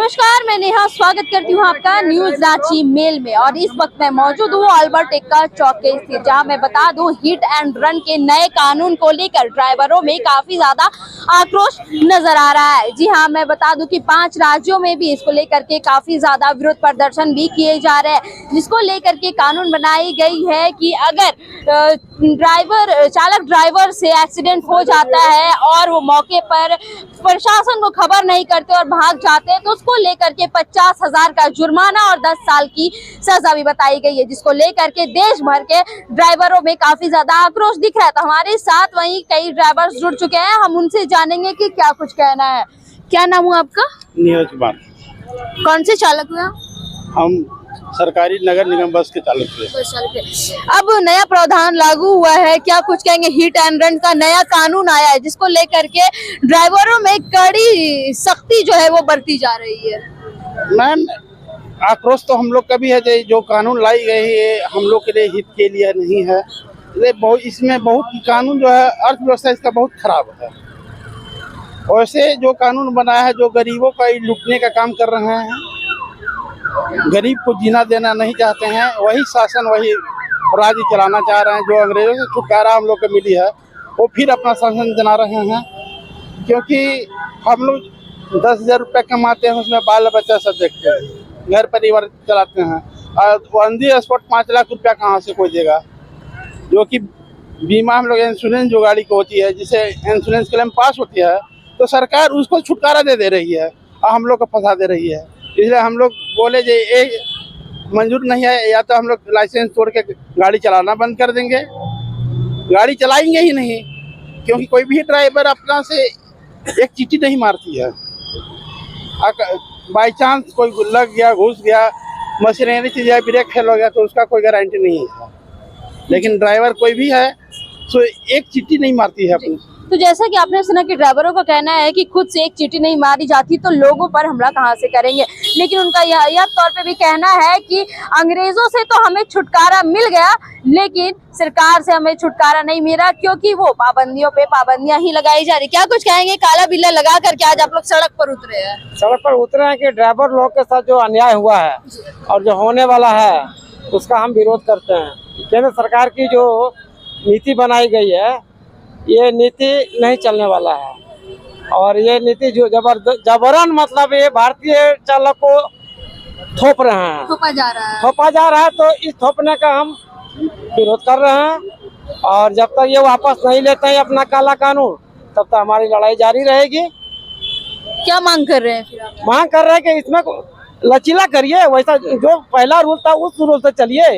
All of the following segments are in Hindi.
नमस्कार, मैं नेहा स्वागत करती हूँ आपका न्यूज रांची मेल में। और इस वक्त मैं मौजूद हूँ अल्बर्ट एक्का चौक के स्थित, जहाँ मैं बता दूँ हिट एंड रन के नए कानून को लेकर ड्राइवरों में काफी ज्यादा आक्रोश नजर आ रहा है। जी हाँ, मैं बता दूँ कि 5 राज्यों में भी इसको लेकर के काफी ज्यादा विरोध प्रदर्शन भी किए जा रहे हैं, जिसको लेकर के कानून बनाई गई है कि अगर चालक ड्राइवर से एक्सीडेंट हो जाता है और वो मौके पर प्रशासन को खबर नहीं करते और भाग जाते हैं, तो उसको लेकर के 50,000 का जुर्माना और 10 साल की सजा भी बताई गई है, जिसको लेकर के देश भर के ड्राइवरों में काफी ज्यादा आक्रोश दिख रहा है। तो हमारे साथ वहीं कई ड्राइवर्स जुड़ चुके हैं, हम उनसे जानेंगे कि क्या कुछ कहना है। क्या नाम हुआ आपका? नीरज कुमार। कौन से चालक हुआ? हम सरकारी नगर निगम बस के चालक थे। अब नया प्रावधान लागू हुआ है, क्या कुछ कहेंगे? हिट एंड रन का नया कानून आया है, जिसको लेकर के ड्राइवरों में कड़ी सख्ती जो है वो बढ़ती जा रही है। मैम, आक्रोश तो हम लोग का भी है। जो कानून लाई गई है हम लोग के लिए हित के लिए नहीं है। इसमें बहुत कानून जो है अर्थव्यवस्था इसका बहुत खराब है। वैसे जो कानून बनाया है, जो गरीबों का लूटने का काम कर रहे हैं, गरीब को जीना देना नहीं चाहते हैं, वही शासन वही राज्य चलाना चाह रहे हैं। जो अंग्रेजों से छुटकारा हम लोग को मिली है, वो फिर अपना शासन चला रहे हैं। क्योंकि हम लोग 10,000 रुपये कमाते हैं, उसमें बाल बच्चा सब देखते हैं, घर परिवार चलाते हैं। और ऑन दी स्पॉट 5 लाख रुपया कहाँ से कोई देगा? जो कि बीमा हम लोग इंश्योरेंस जो गाड़ी को होती है, जिसे इंश्योरेंस क्लेम पास होती है, तो सरकार उसको छुटकारा दे रही है और हम लोग को फंसा दे रही है। इसलिए हम लोग बोले जो मंजूर नहीं है, या तो हम लोग लाइसेंस तोड़ के गाड़ी चलाना बंद कर देंगे, गाड़ी चलाएंगे ही नहीं। क्योंकि कोई भी ड्राइवर अपना से एक चीटी नहीं मारती है। बाई चांस कोई लग गया, घुस गया, मशीनरी चीज या ब्रेक फेल हो गया, तो उसका कोई गारंटी नहीं है। लेकिन ड्राइवर कोई भी है तो एक चीटी नहीं मारती है अपनी। तो जैसा कि आपने सुना कि ड्राइवरों का कहना है कि खुद से एक चीटी नहीं मारी जाती तो लोगों पर हमला कहां से करेंगे। लेकिन उनका यह तौर पे भी कहना है कि अंग्रेजों से तो हमें छुटकारा मिल गया, लेकिन सरकार से हमें छुटकारा नहीं मिला, क्योंकि वो पाबंदियों पे पाबंदियां ही लगाई जा रही। क्या कुछ कहेंगे? काला बिल्ला लगा करके आज आप लोग सड़क पर उतरे हैं। सड़क पर उतरे हैं कि ड्राइवर लोग के साथ जो अन्याय हुआ है और जो होने वाला है, उसका हम विरोध करते हैं। केंद्र सरकार की जो नीति बनाई गई है, ये नीति नहीं चलने वाला है। और ये नीति जो जबरन मतलब ये भारतीय चालक को थोप रहे हैं, थोपा जा रहा है। तो इस थोपने का हम विरोध कर रहे हैं। और जब तक ये वापस नहीं लेते हैं अपना काला कानून, तब तक हमारी लड़ाई जारी रहेगी। क्या मांग कर रहे हैं फिर आप? मांग कर रहे हैं कि इसमें लचीला करिए, वैसा जो पहला रूल था उस रूल से चलिए,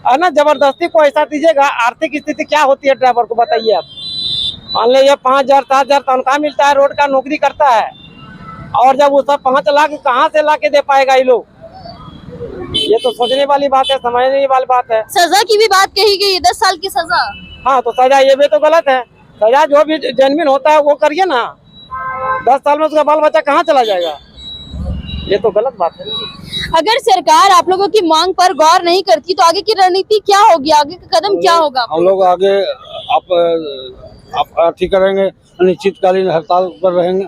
है ना। जबरदस्ती को ऐसा दीजिएगा। आर्थिक स्थिति क्या होती है ड्राइवर को बताइए आप। मान लीजिए 5,000 7,000 तनख्वाह मिलता है, रोड का नौकरी करता है, और जब उसका 5 लाख कहाँ से ला के दे पाएगा ये लोग? ये तो सोचने वाली बात है, समझने वाली बात है। सजा की भी बात कही गई है, 10 साल की सजा। हाँ, तो सजा ये भी तो गलत है। सजा जो भी जेन्युइन होता है वो करिए ना। 10 साल में उसका बाल बच्चा कहाँ चला जाएगा? ये तो गलत बात है। अगर सरकार आप लोगों की मांग पर गौर नहीं करती तो आगे की रणनीति क्या होगी? आगे का कदम क्या होगा? हम लोग आगे आप ठीक करेंगे, अनिश्चितकालीन हड़ताल पर रहेंगे।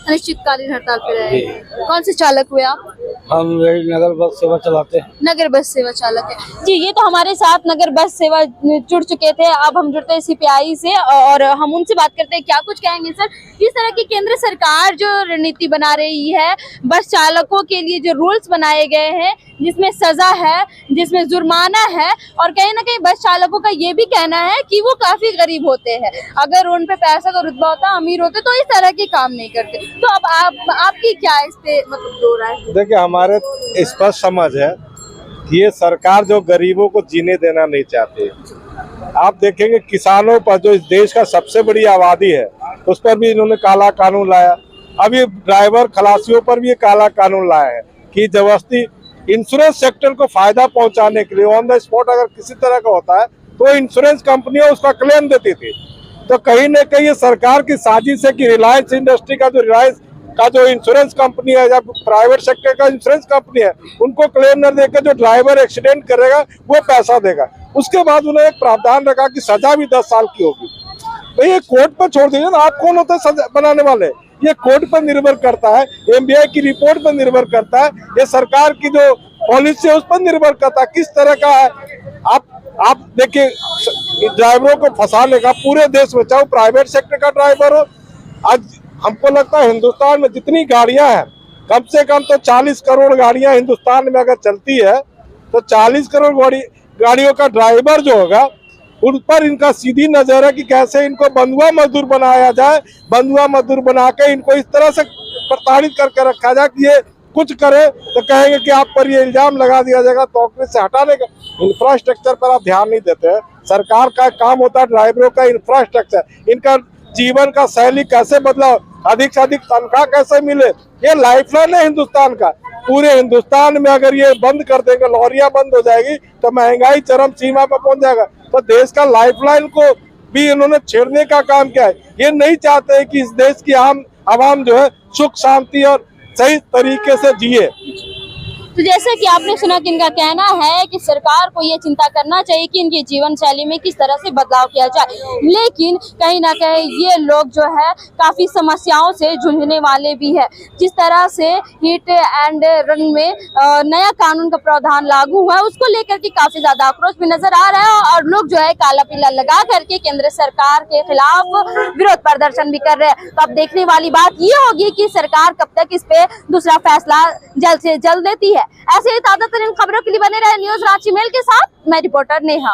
अनिश्चितकालीन हड़ताल पे रहेंगे। कौन से चालक हुए आप? हम नगर बस सेवा चलाते हैं। नगर बस सेवा चालक है जी। ये तो हमारे साथ नगर बस सेवा जुड़ चुके थे। अब हम जुड़ते हैं सीपीआई से और हम उनसे बात करते हैं। क्या कुछ कहेंगे सर? इस तरह की केंद्र सरकार जो रणनीति बना रही है, बस चालकों के लिए जो रूल्स बनाए गए हैं, जिसमें सजा है, जिसमें जुर्माना है, और कहीं ना कहीं बस चालकों का ये भी कहना है कि वो काफी गरीब होते हैं, अगर उन पे पैसा का रुतबा होता, अमीर होते तो इस तरह के काम नहीं करते। तो अब आपकी क्या इस पे मतलब दो राय? देखिए, हमारे स्पष्ट समझ है कि ये सरकार जो गरीबों को जीने देना नहीं चाहती। आप देखेंगे किसानों पर, जो इस देश का सबसे बड़ी आबादी है, उस पर भी इन्होंने काला कानून लाया। अभी ड्राइवर खलासियों पर भी ये काला कानून लाया है कि जबरदस्ती इंश्योरेंस सेक्टर को फायदा पहुंचाने के लिए ऑन द स्पॉट अगर किसी तरह का होता है तो इंश्योरेंस कंपनियां उसका क्लेम देती थी। तो कहीं न कहीं ये सरकार की साजिश है कि रिलायंस इंडस्ट्री का जो इंश्योरेंस कंपनी है या प्राइवेट सेक्टर का इंश्योरेंस कंपनी है, उनको क्लेम न देकर जो ड्राइवर एक्सीडेंट करेगा वो पैसा देगा। उसके बाद उन्होंने एक प्रावधान रखा कि सजा भी 10 साल की होगी। तो ये कोर्ट पर छोड़ दीजिए ना, आप कौन होते हैं सजा बनाने वाले? ये कोर्ट पर निर्भर करता है, MBI की रिपोर्ट पर निर्भर करता है, ये सरकार की जो पॉलिसी है उस पर निर्भर करता है किस तरह का है। आप देखिए ड्राइवरों को फंसाने का पूरे देश में, चाहे प्राइवेट सेक्टर का ड्राइवर हो, आज हमको लगता है हिंदुस्तान में जितनी गाड़ियां हैं कम से कम तो 40 करोड़ गाड़ियां हिंदुस्तान में अगर चलती है तो 40 करोड़ गाड़ियों का ड्राइवर जो होगा उन पर इनका सीधी नजर है कि कैसे इनको बंधुआ मजदूर बनाया जाए। बंधुआ मजदूर बना के इनको इस तरह से प्रताड़ित करके रखा जाए कि ये कुछ करे तो कहेंगे कि आप पर ये इल्जाम लगा दिया जाएगा, नौकरी से हटाने का। इंफ्रास्ट्रक्चर पर आप ध्यान नहीं देते हैं। सरकार का काम होता है ड्राइवरों का इंफ्रास्ट्रक्चर, इनका जीवन का शैली कैसे बदलाव, अधिक से अधिक तनख्वाह कैसे मिले, ये लाइफलाइन है हिंदुस्तान का। पूरे हिंदुस्तान में अगर ये बंद कर देंगे, लॉरियां बंद हो जाएगी तो महंगाई चरम सीमा पर पहुंच जाएगा। तो देश का लाइफलाइन को भी इन्होंने छेड़ने का काम किया है। ये नहीं चाहते कि इस देश की आवाम जो है सुख शांति और सही तरीके से जिए। तो जैसे कि आपने सुना कि इनका कहना है कि सरकार को ये चिंता करना चाहिए कि इनकी जीवन शैली में किस तरह से बदलाव किया जाए, लेकिन कहीं ना कहीं ये लोग जो है काफी समस्याओं से जूझने वाले भी है। जिस तरह से हिट एंड रन में नया कानून का प्रावधान लागू हुआ है उसको लेकर के काफी ज्यादा आक्रोश भी नजर आ रहा है और लोग जो है काला पीला लगा करके केंद्र सरकार के खिलाफ विरोध प्रदर्शन भी कर रहे हैं। तो अब देखने वाली बात ये होगी कि सरकार कब तक इस पे दूसरा फैसला जल्द से जल्द लेती है। ऐसे ही ताजा तरीन खबरों के लिए बने रहे न्यूज रांची मेल के साथ, मैं रिपोर्टर नेहा।